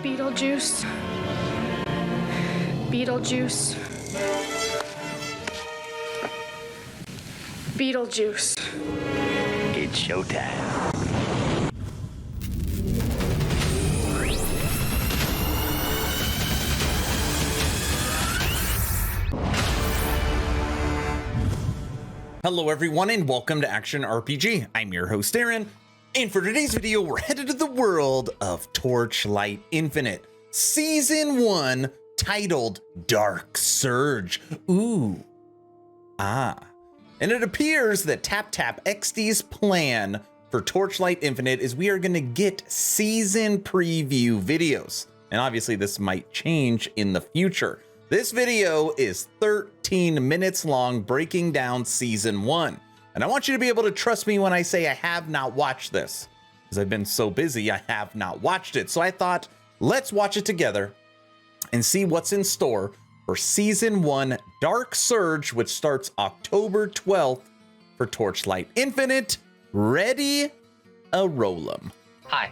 Beetlejuice. Beetlejuice. Beetlejuice. It's showtime. Hello everyone and welcome to Action RPG. I'm your host Aaron, and for today's video we're headed to the world of Torchlight Infinite, Season 1, titled Dark Surge. And it appears that TapTapXD's plan for Torchlight Infinite is we are going to get season preview videos, and obviously this might change in the future. This video is 13 minutes long, breaking down Season 1. And I want you to be able to trust me when I say I have not watched this, because I've been so busy, I have not watched it. So I thought, let's watch it together and see what's in store for Season 1 Dark Surge, which starts October 12th for Torchlight Infinite. Ready? Roll 'em. Hi.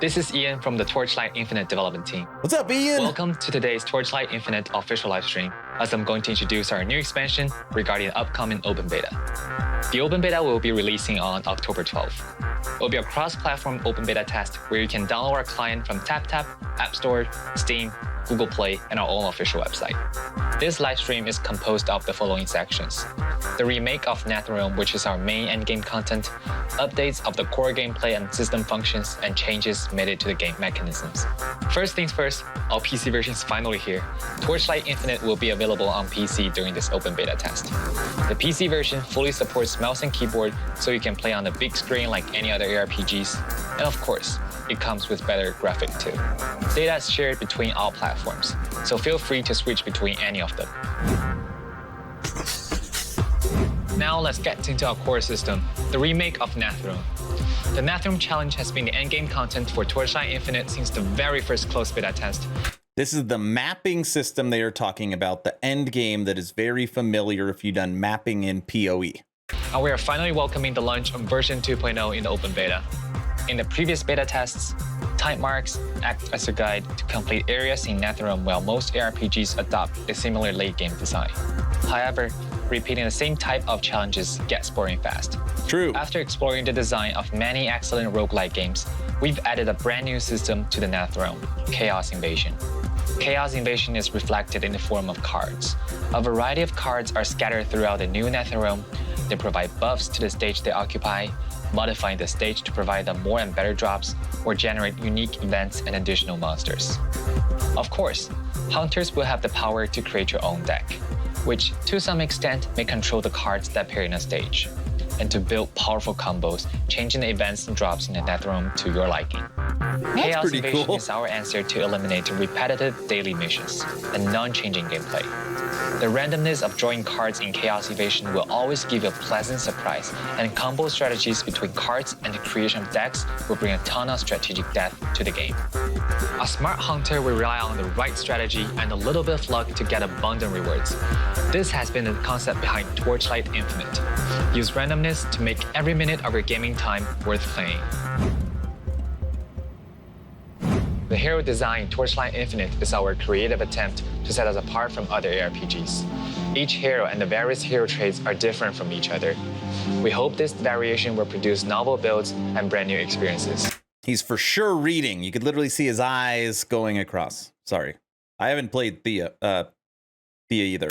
This is Ian from the Torchlight Infinite development team. What's up, Ian? Welcome to today's Torchlight Infinite official live stream, as I'm going to introduce our new expansion regarding the upcoming open beta. The open beta will be releasing on October 12th. It will be a cross-platform open beta test where you can download our client from TapTap, App Store, Steam, Google Play, and our own official website. This live stream is composed of the following sections: the remake of Netherrealm, which is our main endgame content, updates of the core gameplay and system functions, and changes made to the game mechanisms. First things first, our PC version is finally here. Torchlight Infinite will be available on PC during this open beta test. The PC version fully supports mouse and keyboard, so you can play on the big screen like any other ARPGs. And of course, it comes with better graphics too. Data is shared between all platforms, so feel free to switch between any of them. Now let's get into our core system, the remake of Netherrealm. The Netherrealm challenge has been the endgame content for Torchlight Infinite since the very first closed beta test. This is the mapping system they are talking about, the end game that is very familiar if you've done mapping in PoE. And we are finally welcoming the launch of version 2.0 in the open beta. In the previous beta tests, type marks act as a guide to complete areas in Netherrealm, while most ARPGs adopt a similar late game design. However, repeating the same type of challenges gets boring fast. True. After exploring the design of many excellent roguelike games, we've added a brand new system to the Netherrealm, Chaos Invasion. Chaos Invasion is reflected in the form of cards. A variety of cards are scattered throughout the new Netherrealm. They provide buffs to the stage they occupy, modifying the stage to provide them more and better drops, or generate unique events and additional monsters. Of course, hunters will have the power to create your own deck, which to some extent may control the cards that appear in a stage, and to build powerful combos, changing the events and drops in the Netherrealm to your liking. Chaos Invasion is our answer to eliminate repetitive daily missions and non-changing gameplay. The randomness of drawing cards in Chaos Invasion will always give you a pleasant surprise, and combo strategies between cards and the creation of decks will bring a ton of strategic depth to the game. A smart hunter will rely on the right strategy and a little bit of luck to get abundant rewards. This has been the concept behind Torchlight Infinite. Use randomness to make every minute of your gaming time worth playing. The hero design in Torchlight Infinite is our creative attempt to set us apart from other ARPGs. Each hero and the various hero traits are different from each other. We hope this variation will produce novel builds and brand new experiences. He's for sure reading. You could literally see his eyes going across. Sorry. I haven't played Thea either.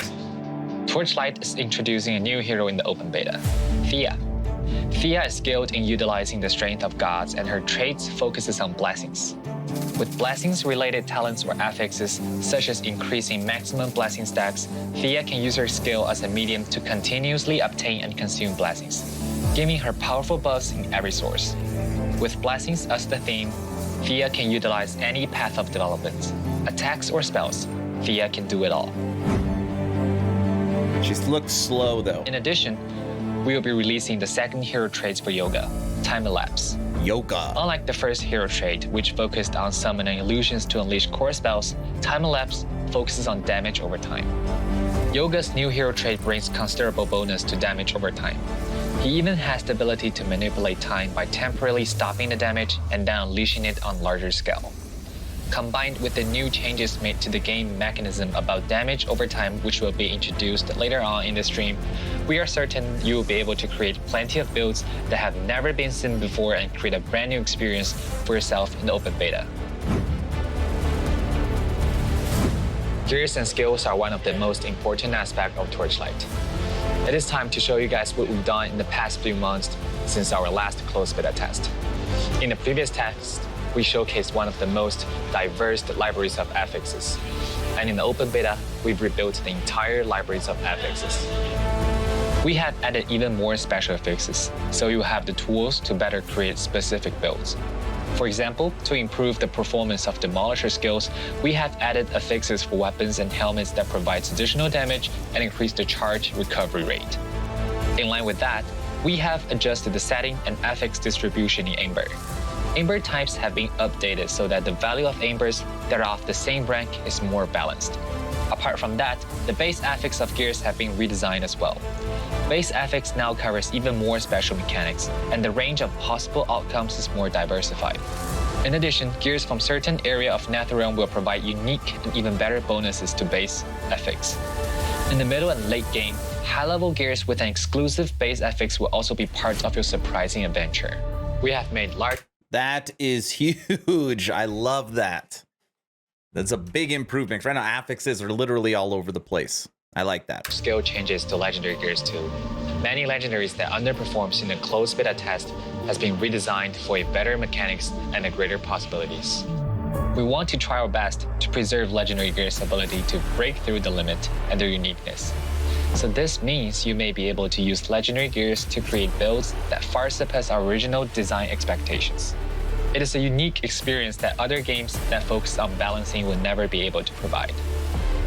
Torchlight is introducing a new hero in the open beta, Thea. Thea is skilled in utilizing the strength of gods, and her traits focuses on blessings. With blessings-related talents or affixes, such as increasing maximum blessing stacks, Thea can use her skill as a medium to continuously obtain and consume blessings, giving her powerful buffs in every source. With blessings as the theme, Thea can utilize any path of development. Attacks or spells, Thea can do it all. She looks slow though. In addition, we will be releasing the second hero traits for Yoga, Time Elapse. Yoga. Unlike the first hero trait, which focused on summoning illusions to unleash core spells, Time Elapse focuses on damage over time. Yoga's new hero trait brings considerable bonus to damage over time. He even has the ability to manipulate time by temporarily stopping the damage and then unleashing it on larger scale. combined with the new changes made to the game mechanism about damage over time, which will be introduced later on in the stream, we are certain you will be able to create plenty of builds that have never been seen before and create a brand new experience for yourself in the open beta. Gears and skills are one of the most important aspects of Torchlight. It is time to show you guys what we've done in the past few months since our last closed beta test. In the previous test, we showcased one of the most diverse libraries of affixes. And in the open beta, we've rebuilt the entire libraries of affixes. We have added even more special affixes, so you have the tools to better create specific builds. For example, to improve the performance of Demolisher skills, we have added affixes for weapons and helmets that provides additional damage and increase the charge recovery rate. In line with that, we have adjusted the setting and affix distribution in Ember. Ember types have been updated so that the value of Embers that are of the same rank is more balanced. Apart from that, the base affix of gears have been redesigned as well. Base affix now covers even more special mechanics, and the range of possible outcomes is more diversified. In addition, gears from certain area of Netherrealm will provide unique and even better bonuses to base affix. In the middle and late game, high-level gears with an exclusive base affix will also be part of your surprising adventure. We have made large... That is huge. I love that. That's a big improvement. Right now, affixes are literally all over the place. I like that. Skill changes to legendary gears too. Many legendaries that underperforms in the closed beta test has been redesigned for a better mechanics and a greater possibilities. We want to try our best to preserve legendary gears' ability to break through the limit and their uniqueness. So this means you may be able to use legendary gears to create builds that far surpass our original design expectations. It is a unique experience that other games that focus on balancing will never be able to provide.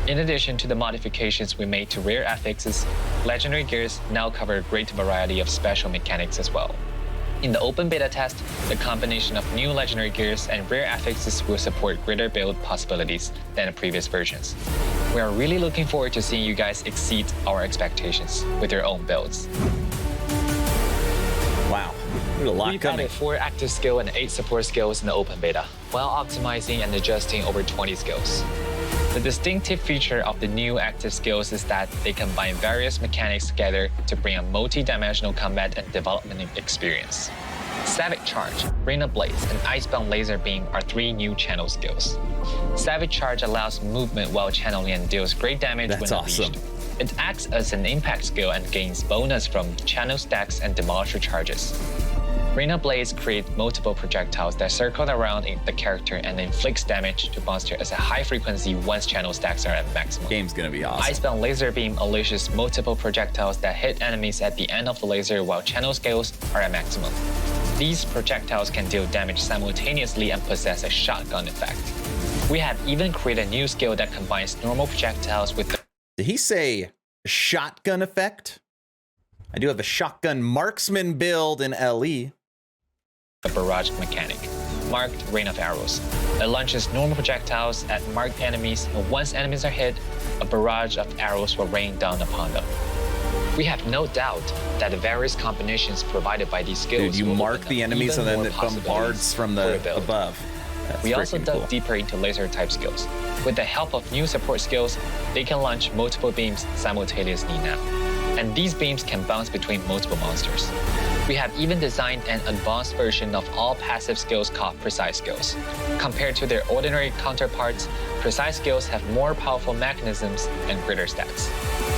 In addition to the modifications we made to rare affixes, legendary gears now cover a great variety of special mechanics as well. In the open beta test, the combination of new legendary gears and rare affixes will support greater build possibilities than the previous versions. We are really looking forward to seeing you guys exceed our expectations with your own builds. Wow, there's a lot We've coming. added 4 active skill and 8 support skills in the open beta, while optimizing and adjusting over 20 skills. The distinctive feature of the new active skills is that they combine various mechanics together to bring a multi-dimensional combat and development experience. Savage Charge, Rain of Blaze, and Icebound Laser Beam are 3 new channel skills. Savage Charge allows movement while channeling and deals great damage when unleashed. Awesome. It acts as an impact skill and gains bonus from channel stacks and demolisher charges. Rain of Blaze creates multiple projectiles that circle around the character and inflicts damage to monster as a high frequency once channel stacks are at maximum. Game's gonna be awesome. Icebound Laser Beam unleashes multiple projectiles that hit enemies at the end of the laser while channel scales are at maximum. These projectiles can deal damage simultaneously and possess a shotgun effect. We have even created a new skill that combines normal projectiles with the... Did he say shotgun effect? I do have a shotgun marksman build in LE. The barrage mechanic, marked Rain of Arrows. It launches normal projectiles at marked enemies, and once enemies are hit, a barrage of arrows will rain down upon them. We have no doubt that the various combinations provided by these skills Dude, you will mark open the up enemies and even then more it bombards from the for a build. above. That's We also freaking dug cool. deeper into laser type skills. With the help of new support skills, they can launch multiple beams simultaneously now. And these beams can bounce between multiple monsters. We have even designed an advanced version of all passive skills called Precise Skills. Compared to their ordinary counterparts, Precise Skills have more powerful mechanisms and greater stats.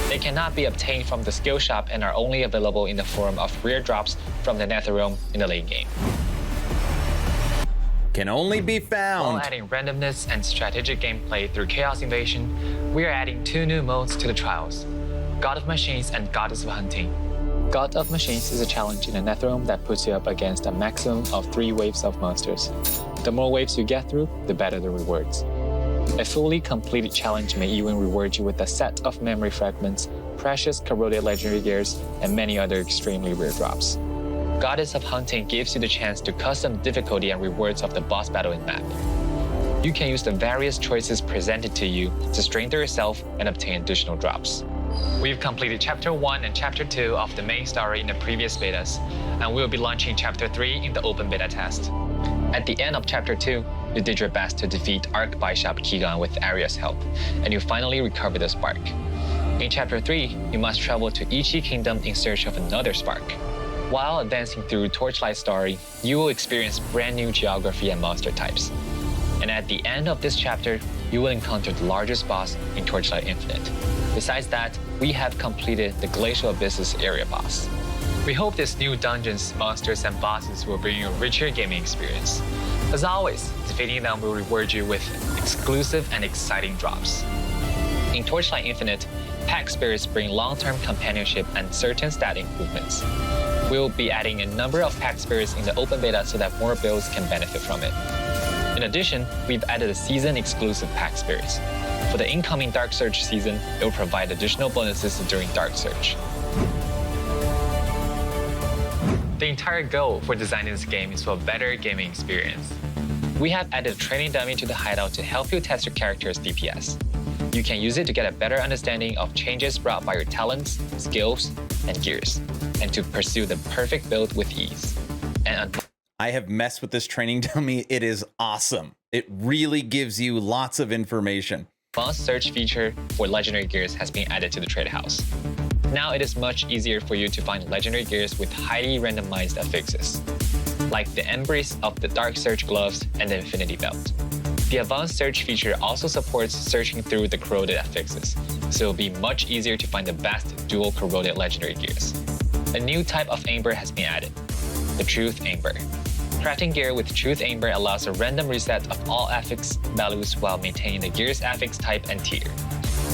They cannot be obtained from the skill shop and are only available in the form of rare drops from the Netherrealm in the late game. Can only be While found. adding randomness and strategic gameplay through Chaos Invasion, we are adding 2 new modes to the trials, God of Machines and Goddess of Hunting. God of Machines is a challenge in the Netherrealm that puts you up against a maximum of 3 waves of monsters. The more waves you get through, the better the rewards. A fully completed challenge may even reward you with a set of memory fragments, precious corroded legendary gears, and many other extremely rare drops. Goddess of Hunting gives you the chance to custom difficulty and rewards of the boss battle in map. You can use the various choices presented to you to strengthen yourself and obtain additional drops. We've completed Chapter 1 and Chapter 2 of the main story in the previous betas, and we'll be launching Chapter 3 in the open beta test. At the end of Chapter 2, you did your best to defeat Arc Bishop Keegan with Arya's help, and you finally recovered the spark. In Chapter 3, you must travel to Ichi Kingdom in search of another spark. While advancing through Torchlight story, you will experience brand new geography and monster types. And at the end of this chapter, you will encounter the largest boss in Torchlight Infinite. Besides that, we have completed the Glacial Abysses area boss. We hope these new dungeons, monsters, and bosses will bring you a richer gaming experience. As always, defeating them will reward you with exclusive and exciting drops. In Torchlight Infinite, pack spirits bring long-term companionship and certain stat improvements. We will be adding a number of pack spirits in the open beta so that more builds can benefit from it. In addition, we've added a season-exclusive pack spirits. For the incoming Dark Surge season, it will provide additional bonuses during Dark Surge. The entire goal for designing this game is for a better gaming experience. We have added a training dummy to the hideout to help you test your character's DPS. You can use it to get a better understanding of changes brought by your talents, skills, and gears, and to pursue the perfect build with ease. I have messed with this training dummy. It is awesome. It really gives you lots of information. Advanced search feature for legendary gears has been added to the trade house. Now it is much easier for you to find legendary gears with highly randomized affixes, like the Embrace of the Dark Surge gloves and the Infinity Belt. The advanced search feature also supports searching through the corroded affixes, so it'll be much easier to find the best dual corroded legendary gears. A new type of Amber has been added, the Truth Amber. Crafting gear with Truth Amber allows a random reset of all affix values while maintaining the gear's affix type and tier.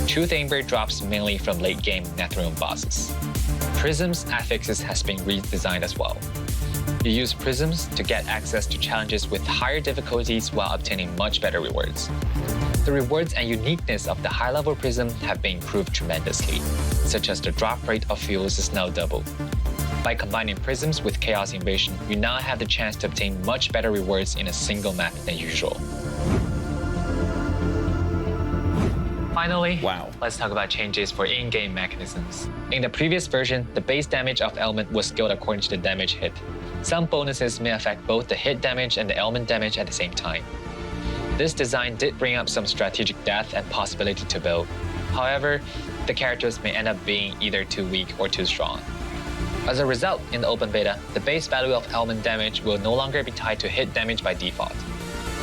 Truth Amber drops mainly from late-game Netherrealm bosses. Prism's affixes has been redesigned as well. You use prisms to get access to challenges with higher difficulties while obtaining much better rewards. The rewards and uniqueness of the high-level prism have been improved tremendously, such as the drop rate of fuels is now doubled. By combining prisms with Chaos Invasion, you now have the chance to obtain much better rewards in a single map than usual. Finally, let's talk about changes for in-game mechanisms. In the previous version, the base damage of element was scaled according to the damage hit. Some bonuses may affect both the hit damage and the element damage at the same time. This design did bring up some strategic depth and possibility to build. However, the characters may end up being either too weak or too strong. As a result, in the open beta, the base value of element damage will no longer be tied to hit damage by default.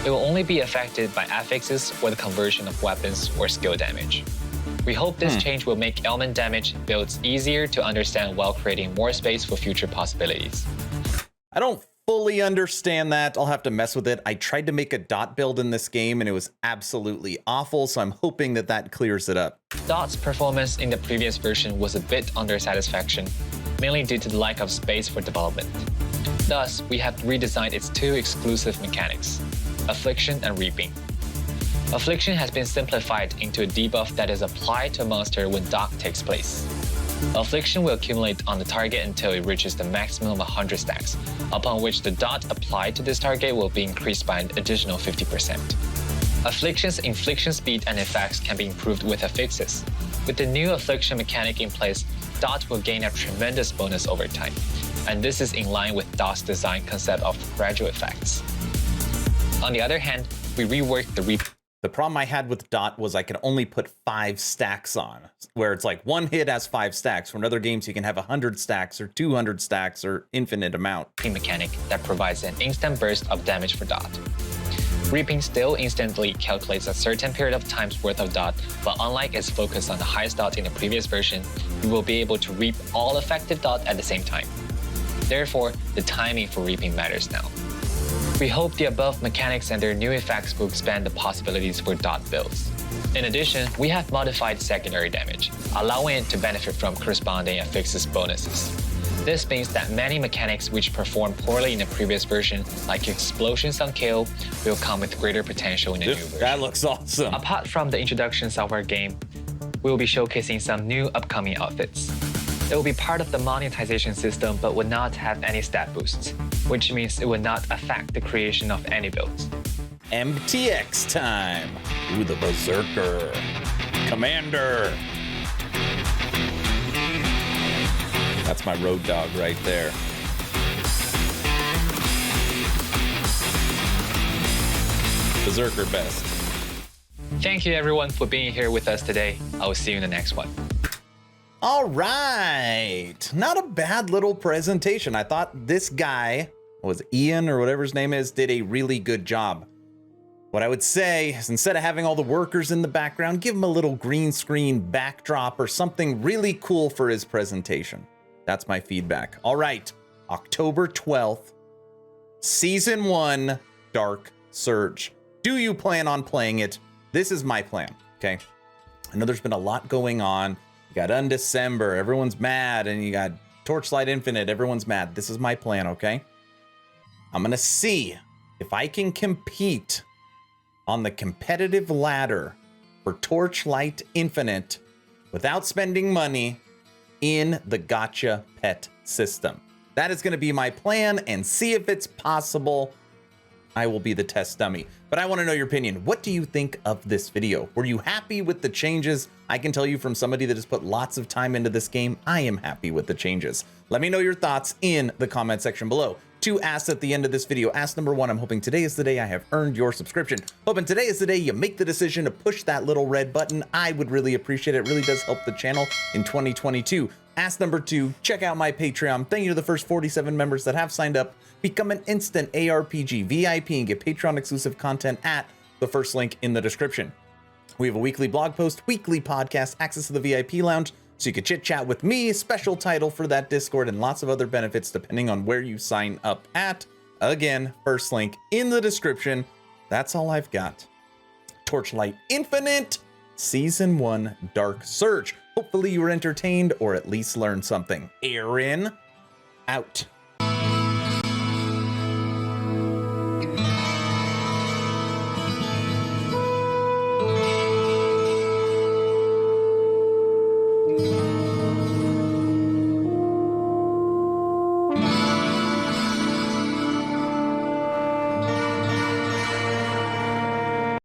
It will only be affected by affixes or the conversion of weapons or skill damage. We hope this change will make element damage builds easier to understand while creating more space for future possibilities. I don't fully understand that. I'll have to mess with it. I tried to make a dot build in this game and it was absolutely awful, so I'm hoping that that clears it up. Dot's performance in the previous version was a bit under satisfaction, mainly due to the lack of space for development. Thus, we have redesigned its two exclusive mechanics, Affliction and Reaping. Affliction has been simplified into a debuff that is applied to a monster when dot takes place. Affliction will accumulate on the target until it reaches the maximum of 100 stacks, upon which the dot applied to this target will be increased by an additional 50%. Affliction's infliction speed and effects can be improved with affixes. With the new Affliction mechanic in place, dot will gain a tremendous bonus over time, and this is in line with dot's design concept of gradual effects. On the other hand, we reworked the Reap. The problem I had with dot was I could only put 5 stacks on, where it's like one hit has 5 stacks. For other games, you can have 100 stacks or 200 stacks or infinite amount. Mechanic that provides an instant burst of damage for dot. Reaping still instantly calculates a certain period of time's worth of dot, but unlike its focus on the highest dot in the previous version, you will be able to reap all effective dot at the same time. Therefore, the timing for reaping matters now. We hope the above mechanics and their new effects will expand the possibilities for dot builds. In addition, we have modified secondary damage, allowing it to benefit from corresponding affixes bonuses. This means that many mechanics which performed poorly in the previous version, like explosions on kill, will come with greater potential in the new version. That looks awesome. Apart from the introductions of our game, we will be showcasing some new upcoming outfits. It will be part of the monetization system but will not have any stat boosts, which means it will not affect the creation of any builds. MTX time. Ooh, the Berserker. Commander. That's my road dog right there. Berserker best. Thank you everyone for being here with us today. I will see you in the next one. All right, not a bad little presentation. I thought this guy, was Ian or whatever his name is, did a really good job. What I would say is instead of having all the workers in the background, give him a little green screen backdrop or something really cool for his presentation. That's my feedback. All right, October 12th, Season 1, Dark Surge. Do you plan on playing it? This is my plan, okay? I know there's been a lot going on. You got Undecember, everyone's mad, and you got Torchlight Infinite, everyone's mad. This is my plan, okay? I'm gonna see if I can compete on the competitive ladder for Torchlight Infinite without spending money in the gacha pet system. That is going to be my plan, and see if it's possible. I will be the test dummy, but I want to know your opinion. What do you think of this video? Were you happy with the changes? I can tell you from somebody that has put lots of time into this game, I am happy with the changes. Let me know your thoughts in the comment section below. 2 asks at the end of this video. Ask number 1, I'm hoping today is the day I have earned your subscription. Hoping today is the day you make the decision to push that little red button. I would really appreciate it. It really does help the channel in 2022. Ask number 2, check out my Patreon. Thank you to the first 47 members that have signed up. Become an instant ARPG VIP and get Patreon exclusive content at the first link in the description. We have a weekly blog post, weekly podcast, access to the VIP lounge, so you can chit chat with me, special title for that Discord, and lots of other benefits depending on where you sign up at. Again, first link in the description. That's all I've got. Torchlight Infinite, Season 1, Dark Surge. Hopefully you were entertained or at least learned something. Aaron, out.